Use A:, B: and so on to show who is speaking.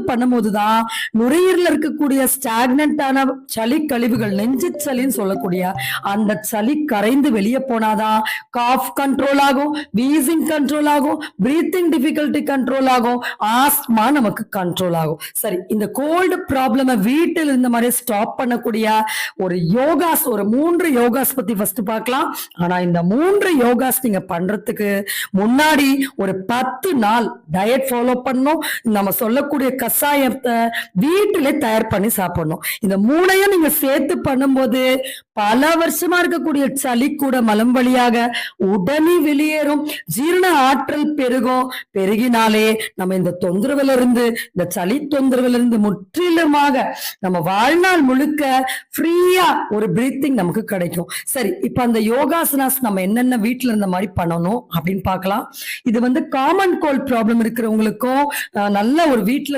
A: பண்ணும்போதுதான் நுரையீரல இருக்கக்கூடிய ஸ்டாக்னன்டான சளி கழிவுகள், நெஞ்சு சளின்னு சொல்லக்கூடிய அந்த சளி கரைந்து வெளியே போனாதான் காஃப் கண்ட்ரோல் ஆகும், வீசிங் கண்ட்ரோல் ஆகும், பிரீத்திங் டிஃபிகல்ட்டி கண்ட்ரோல் ஆகும், ஆஸ்மா நமக்கு கண்ட்ரோல் ஆகும். சரி, இந்த கோல்டு ப்ராப்ளம் வீட்டில் இந்த மாதிரி ஸ்டாப் பண்ணக்கூடிய ஒரு யோகாஸ், ஒரு 3 யோகாஸ் பத்தி ஃபர்ஸ்ட் பார்க்கலாம். ஆனா இந்த 3 யோகாஸ் நீங்க பண்றதுக்கு முன்னாடி ஒரு 10 நாள் டயட் ஃபாலோ பண்ணணும். நம்ம சொல்லக்கூடிய கஷாயத்தை வீட்டிலே தயார் பண்ணி சாப்பிடணும். இந்த 3ஐயும் நீங்க சேர்த்து பண்ணும்போது பல வருஷமா இருக்கக்கூடிய சளி கூட மலம் வழியாக உடனே வெளியேறும், ஜீரண ஆற்றல் பெருகும். பெருகினாலே நம்ம இந்த தொந்தரவுல இருந்து, இந்த சளி தொந்தரவுல இருந்து முற்றிலுமாக நம்ம வாழ்நாள் முழுக்க ஃப்ரீயா ஒரு பிரீத்திங் நமக்கு கிடைக்கும். சரி, இப்ப அந்த யோகாசனாஸ் நம்ம என்னென்ன வீட்டுல இருந்த மாதிரி பண்ணணும் அப்படின்னு பார்க்கலாம். இது காமன் கோல்ட் ப்ராப்ளம் இருக்கிறவங்களுக்கும் நல்ல ஒரு வீட்டுல